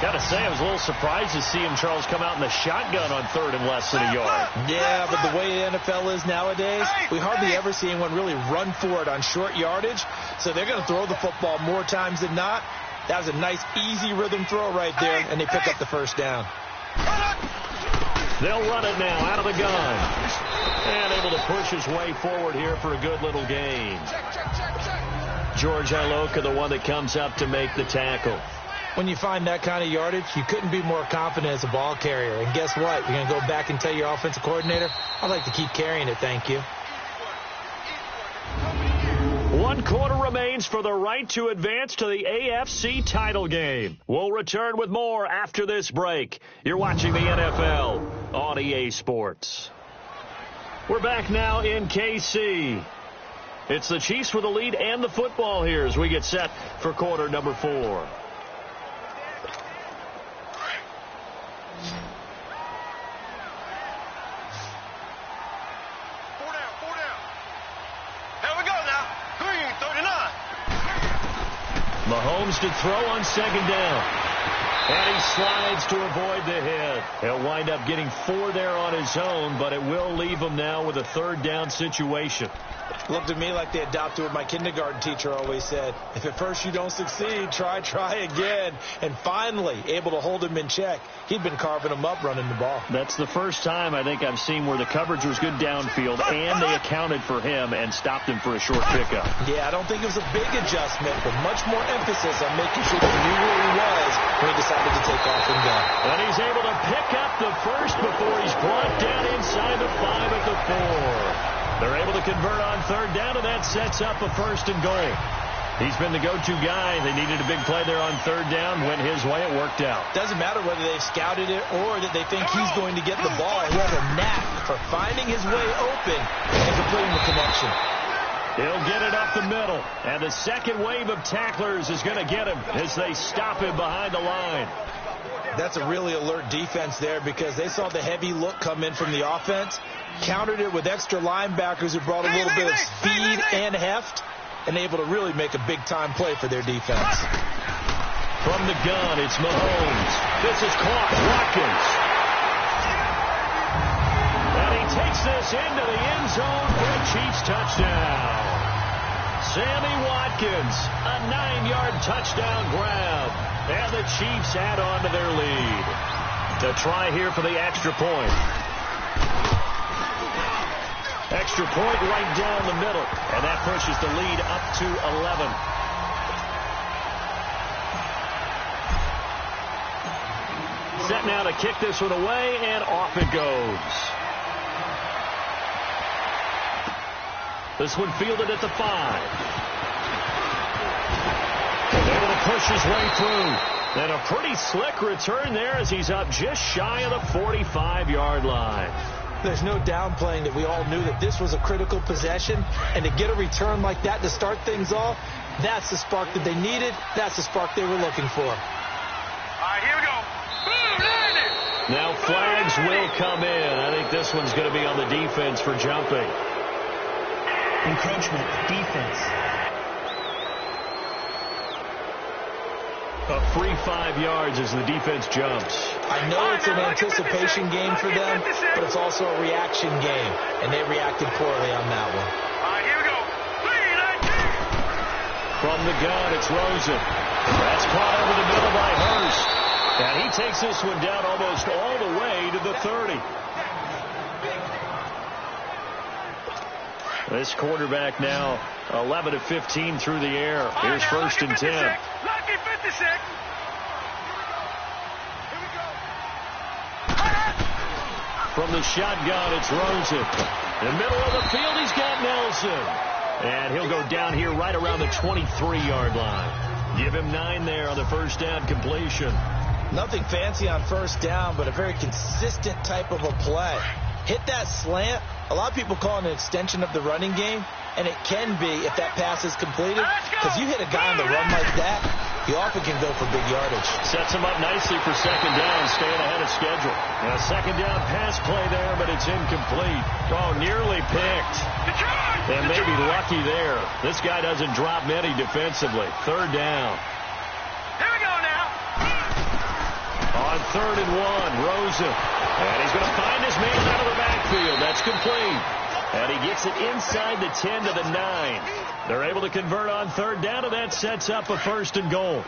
Got to say, I was a little surprised to see him, Charles, come out in the shotgun on 3rd and less than a yard. Yeah, but the way the NFL is nowadays, we hardly ever see anyone really run for it on short yardage. So they're going to throw the football more times than not. That was a nice, easy rhythm throw right there, and they pick up the first down. They'll run it now out of the gun. And able to push his way forward here for a good little gain. George Iloka, the one that comes up to make the tackle. When you find that kind of yardage, you couldn't be more confident as a ball carrier. And guess what? You're going to go back and tell your offensive coordinator, I'd like to keep carrying it, thank you. 1 quarter remains for the right to advance to the AFC title game. We'll return with more after this break. You're watching the NFL on EA Sports. We're back now in KC. It's the Chiefs with the lead and the football here as we get set for quarter number 4. Mahomes to throw on 2nd down. And he slides to avoid the hit. He'll wind up getting 4 there on his own, but it will leave him now with a 3rd down situation. Looked to me like they adopted what my kindergarten teacher always said. If at first you don't succeed, try again. And finally, able to hold him in check. He'd been carving him up running the ball. That's the first time I think I've seen where the coverage was good downfield and they accounted for him and stopped him for a short pickup. Yeah, I don't think it was a big adjustment, but much more emphasis on making sure that he knew where he was when he decided to take off and go. And he's able to pick up the first before he's brought down inside the 5 at the 4. They're able to convert on 3rd down, and that sets up a 1st and goal. He's been the go-to guy. They needed a big play there on 3rd down. Went his way. It worked out. Doesn't matter whether they've scouted it or that they think he's going to get the ball. He has a knack for finding his way open and completing the connection. He'll get it up the middle. And the second wave of tacklers is going to get him as they stop him behind the line. That's a really alert defense there because they saw the heavy look come in from the offense, countered it with extra linebackers who brought a little bit of speed and heft, and able to really make a big-time play for their defense. From the gun, it's Mahomes. This is caught. Watkins. And he takes this into the end zone for a Chiefs touchdown. Sammy Watkins, a 9-yard touchdown grab. And the Chiefs add on to their lead. The try here for the extra point. Extra point right down the middle. And that pushes the lead up to 11. Set now to kick this one away, and off it goes. This one fielded at the 5. Able to push his way through. And a pretty slick return there as he's up just shy of the 45-yard line. There's no downplaying that we all knew that this was a critical possession, and to get a return like that to start things off, that's the spark that they needed. That's the spark they were looking for. All right, here we go. Boom, now flags will come in. I think this one's going to be on the defense for jumping. Encroachment, defense. A free 5 yards as the defense jumps. I know it's an anticipation game for them, but it's also a reaction game, and they reacted poorly on that one. All right, here we go. From the gun, it's Rosen. That's caught over the middle by Hurst. And he takes this one down almost all the way to the 30. This quarterback now 11 of 15 through the air. Here's 1st and 10. Lucky 56. From the shotgun, it's Rosen. In the middle of the field, he's got Nelson. And he'll go down here right around the 23-yard line. Give him 9 there on the first down completion. Nothing fancy on first down, but a very consistent type of a play. Hit that slant. A lot of people call it an extension of the running game, and it can be if that pass is completed, because you hit a guy on the run like that, he often can go for big yardage. Sets him up nicely for second down, staying ahead of schedule. A second down pass play there, but it's incomplete. Oh, nearly picked. And maybe lucky there. This guy doesn't drop many defensively. 3rd down. Here we go now. On 3rd and 1, Rosen. And he's going to find his man out of the backfield. That's complete. And he gets it inside the 10 to the 9. They're able to convert on 3rd down, and that sets up a 1st and goal.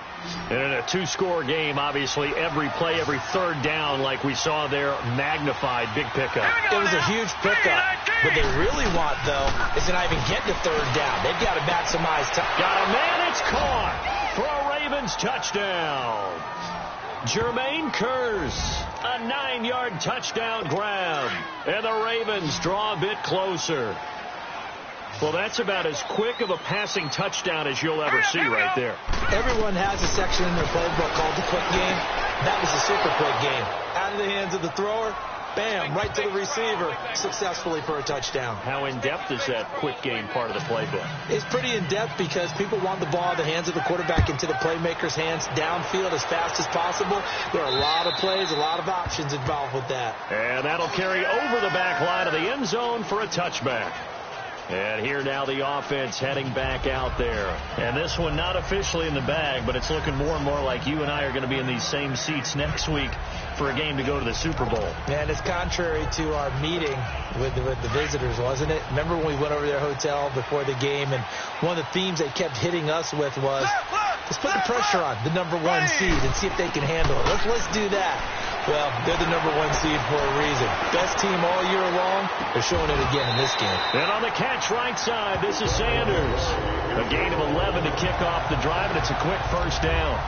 And in a 2-score game, obviously, every play, every 3rd down, like we saw there, magnified. Big pickup. It was a huge pickup. What they really want, though, is to not even get to 3rd down. They've got to maximize time. Got a man, it's caught for a Ravens touchdown. Jermaine Kearse, a 9-yard touchdown grab. And the Ravens draw a bit closer. Well, that's about as quick of a passing touchdown as you'll ever see right there. Everyone has a section in their playbook called the quick game. That was a super quick game. Out of the hands of the thrower, bam, right to the receiver, successfully for a touchdown. How in-depth is that quick game part of the playbook? It's pretty in-depth because people want the ball in the hands of the quarterback into the playmaker's hands downfield as fast as possible. There are a lot of plays, a lot of options involved with that. And that'll carry over the back line of the end zone for a touchback. And here now the offense heading back out there. And this one not officially in the bag, but it's looking more and more like you and I are going to be in these same seats next week for a game to go to the Super Bowl. And it's contrary to our meeting with the visitors, wasn't it? Remember when we went over to their hotel before the game, and one of the themes they kept hitting us with was, let's put the pressure on the #1 seed and see if they can handle it. Let's do that. Well, they're the #1 seed for a reason. Best team all year long. They're showing it again in this game. And on the catch right side, this is Sanders. A gain of 11 to kick off the drive, and it's a quick first down.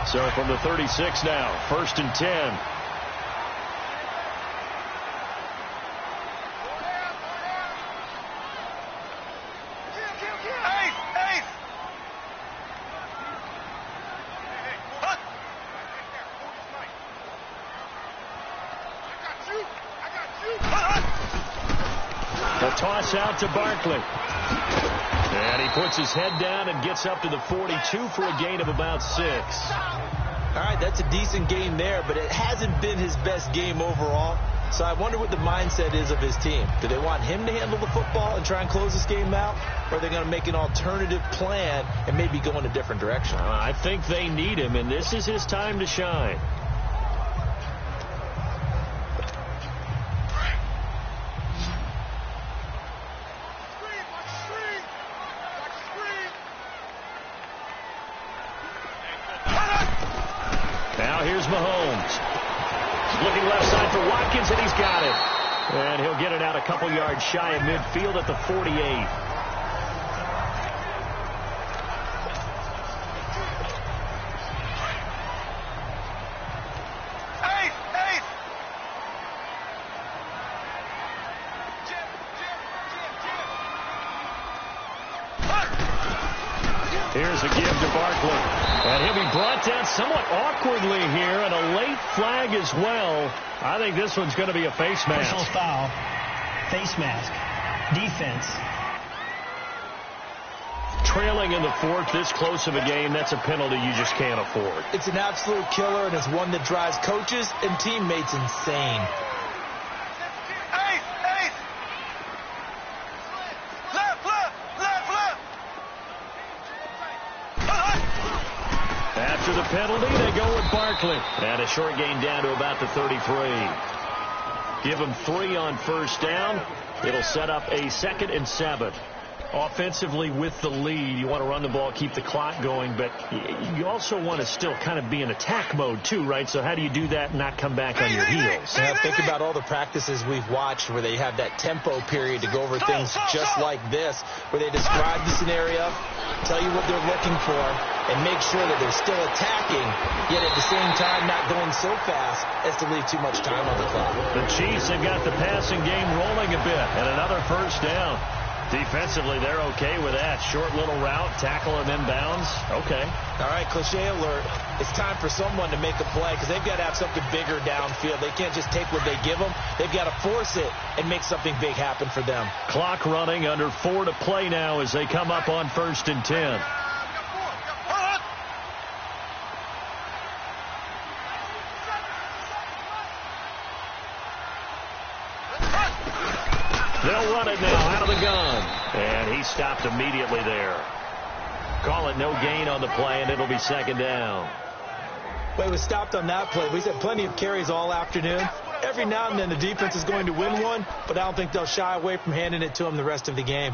So from the 36 now, 1st and 10. The toss out to Barkley. And he puts his head down and gets up to the 42 for a gain of about 6. All right, that's a decent game there, but it hasn't been his best game overall. So I wonder what the mindset is of his team. Do they want him to handle the football and try and close this game out? Or are they going to make an alternative plan and maybe go in a different direction? I think they need him, and this is his time to shine. Now here's Mahomes. Looking left side for Watkins, and he's got it. And he'll get it out a couple yards shy of midfield at the 48. Here's a give to Barkley. And he'll be brought down somewhat awkwardly here, and a late flag as well. I think this one's going to be a face mask. Personal foul. Face mask. Defense. Trailing in the fourth, this close of a game, that's a penalty you just can't afford. It's an absolute killer, and it's one that drives coaches and teammates insane. After the penalty, they go with Barkley. And a short gain down to about the 33. Give them 3 on first down. It'll set up a 2nd and 7. Offensively with the lead, you want to run the ball, keep the clock going, but you also want to still kind of be in attack mode too, right? So how do you do that and not come back on your heels? Yeah, think about all the practices we've watched where they have that tempo period to go over things just like this, where they describe the scenario, tell you what they're looking for, and make sure that they're still attacking, yet at the same time not going so fast as to leave too much time on the clock. The Chiefs have got the passing game rolling a bit, and another first down. Defensively, they're okay with that. Short little route, tackle and then bounds. Okay. All right, cliche alert. It's time for someone to make a play because they've got to have something bigger downfield. They can't just take what they give them. They've got to force it and make something big happen for them. Clock running, under 4 to play now as they come up on 1st and 10. They'll run it now out of the gun. And he stopped immediately there. Call it no gain on the play, and it'll be 2nd down. Well, he was stopped on that play. We've had plenty of carries all afternoon. Every now and then the defense is going to win one, but I don't think they'll shy away from handing it to him the rest of the game.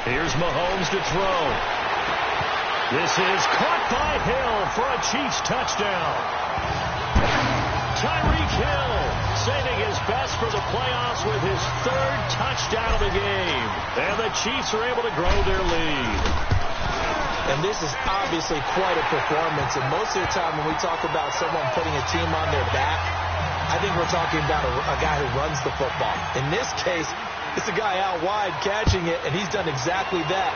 Here's Mahomes to throw. This is caught by Hill for a Chiefs touchdown. Tyreek Hill saving his best for the playoffs with his 3rd touchdown of the game. And the Chiefs are able to grow their lead. And this is obviously quite a performance. And most of the time when we talk about someone putting a team on their back, I think we're talking about a guy who runs the football. In this case, it's a guy out wide catching it, and he's done exactly that,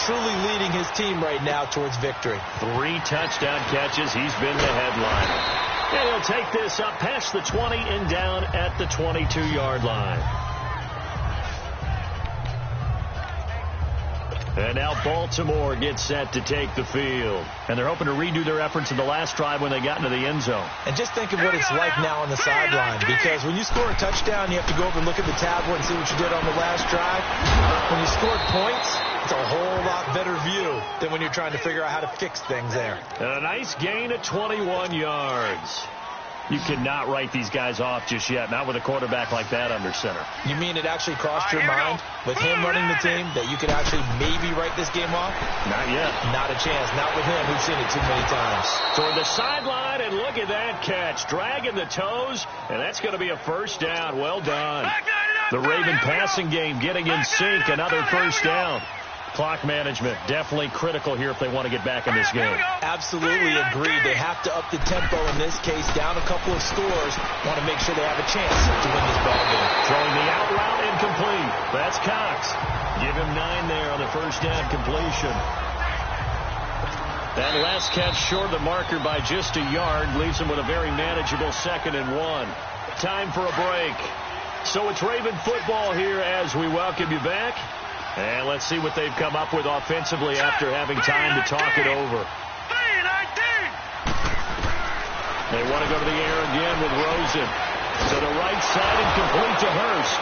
truly leading his team right now towards victory. 3 touchdown catches. He's been the headliner. And he'll take this up past the 20 and down at the 22-yard line. And now Baltimore gets set to take the field. And they're hoping to redo their efforts in the last drive when they got into the end zone. And just think of what it's like now on the sideline, because when you score a touchdown, you have to go over and look at the tablet and see what you did on the last drive. When you score points, it's a whole lot better view than when you're trying to figure out how to fix things there. And a nice gain of 21 yards. You cannot write these guys off just yet, not with a quarterback like that under center. You mean it actually crossed your mind with him running the team that you could actually maybe write this game off? Not yet. Not a chance. Not with him. We've seen it too many times. Toward the sideline, and look at that catch. Dragging the toes, and that's going to be a first down. Well done. The Raven passing game getting in sync. Another first down. Clock management definitely critical here if they want to get back in this game. Absolutely agreed. They have to up the tempo in this case, down a couple of scores. Want to make sure they have a chance to win this ball game. Throwing the out route incomplete. That's Cox. Give him 9 there on the first down completion. That last catch short of the marker by just a yard leaves him with a very manageable 2nd and 1. Time for a break. So it's Raven football here as we welcome you back. And let's see what they've come up with offensively after having time to talk it over. They want to go to the air again with Rosen. To the right side and complete to Hurst.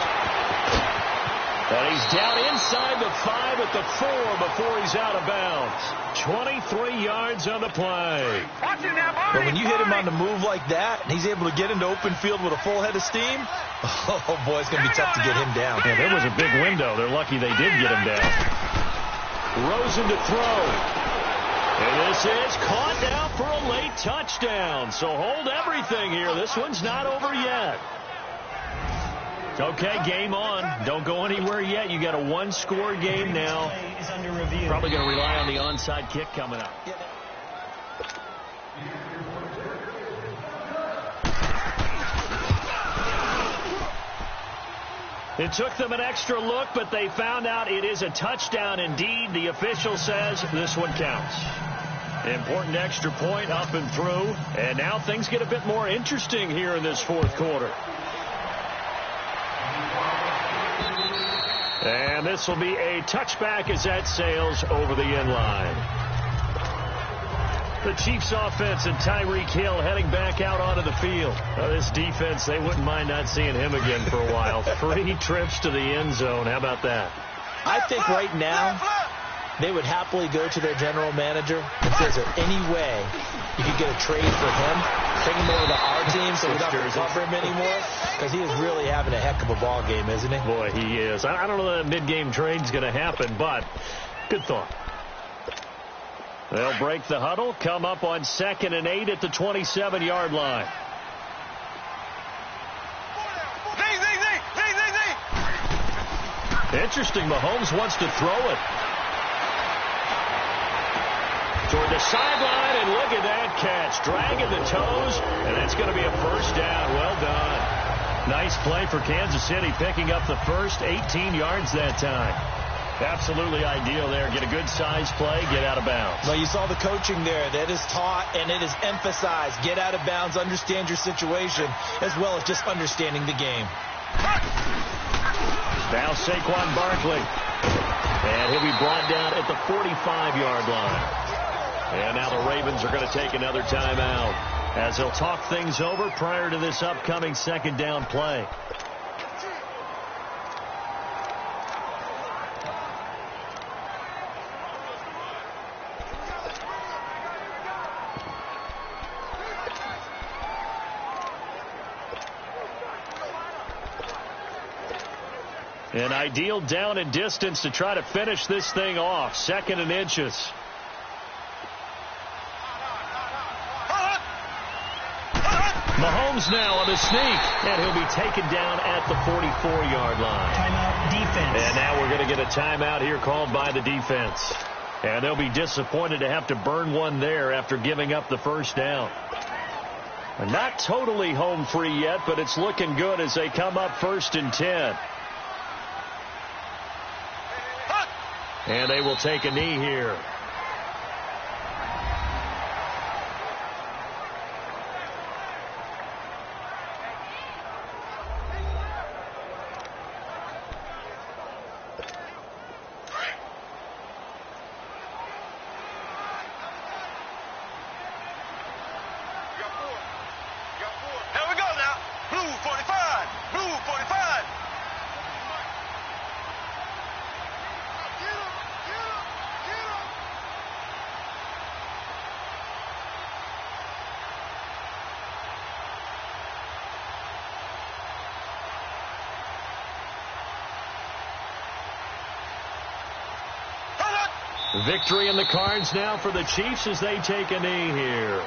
And he's down inside the 5 at the 4 before he's out of bounds. 23 yards on the play. But when you hit him on the move like that, and he's able to get into open field with a full head of steam, oh boy, it's going to be tough to get him down. Yeah, there was a big window. They're lucky they did get him down. Rosen to throw. And this is caught now for a late touchdown. So hold everything here. This one's not over yet. Okay, game on. Don't go anywhere yet. You got a one-score game now. Probably going to rely on the onside kick coming up. It took them an extra look, but they found out it is a touchdown indeed. The official says this one counts. Important extra point up and through. And now things get a bit more interesting here in this fourth quarter. And this will be a touchback as that sails over the end line. The Chiefs offense and Tyreek Hill heading back out onto the field. Now, this defense, they wouldn't mind not seeing him again for a while. 3 trips to the end zone. How about that? I think right now they would happily go to their general manager and say, is there any way you could get a trade for him? Take him over to our team so we don't have to cover him anymore? Because he is really having a heck of a ball game, isn't he? Boy, he is. I don't know that mid-game trade's going to happen, but good thought. They'll break the huddle, come up on 2nd and 8 at the 27-yard line. Interesting, Mahomes wants to throw it. Toward the sideline, and look at that catch. Dragging the toes, and that's going to be a first down. Well done. Nice play for Kansas City, picking up the first 18 yards that time. Absolutely ideal there. Get a good size play, get out of bounds. Well, you saw the coaching there. That is taught and it is emphasized. Get out of bounds, understand your situation, as well as just understanding the game. Now Saquon Barkley. And he'll be brought down at the 45-yard line. And now the Ravens are going to take another timeout as they'll talk things over prior to this upcoming second down play. An ideal down and distance to try to finish this thing off. 2nd and inches. Mahomes now on the sneak, and he'll be taken down at the 44-yard line. Timeout defense. And now we're going to get a timeout here called by the defense. And they'll be disappointed to have to burn one there after giving up the first down. Not totally home free yet, but it's looking good as they come up 1st and 10. And they will take a knee here. Here we go now. Blue 45. Blue 45. Victory in the cards now for the Chiefs as they take a knee here.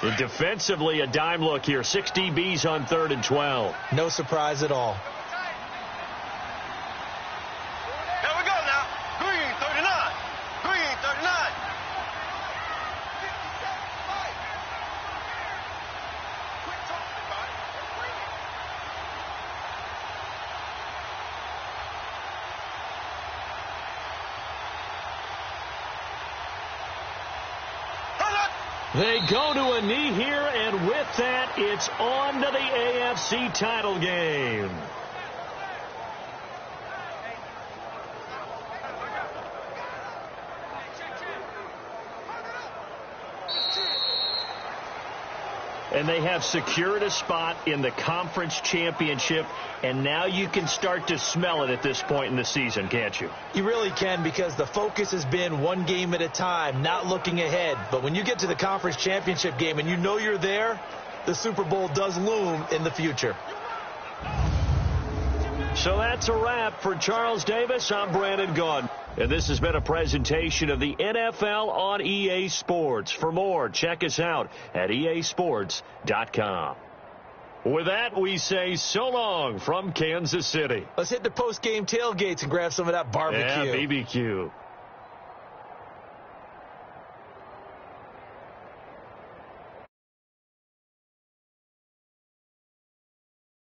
And defensively, a dime look here. 6 DBs on 3rd and 12. No surprise at all. Here we go now. Green 39. Green 39. They go to a knee here, and with that, it's on to the AFC title game. And they have secured a spot in the conference championship, and now you can start to smell it at this point in the season, can't you? You really can, because the focus has been one game at a time, not looking ahead. But when you get to the conference championship game and you know you're there, the Super Bowl does loom in the future. So that's a wrap for Charles Davis. I'm Brandon Gaudin. And this has been a presentation of the NFL on EA Sports. For more, check us out at easports.com. With that, we say so long from Kansas City. Let's hit the post-game tailgates and grab some of that barbecue. Yeah, BBQ.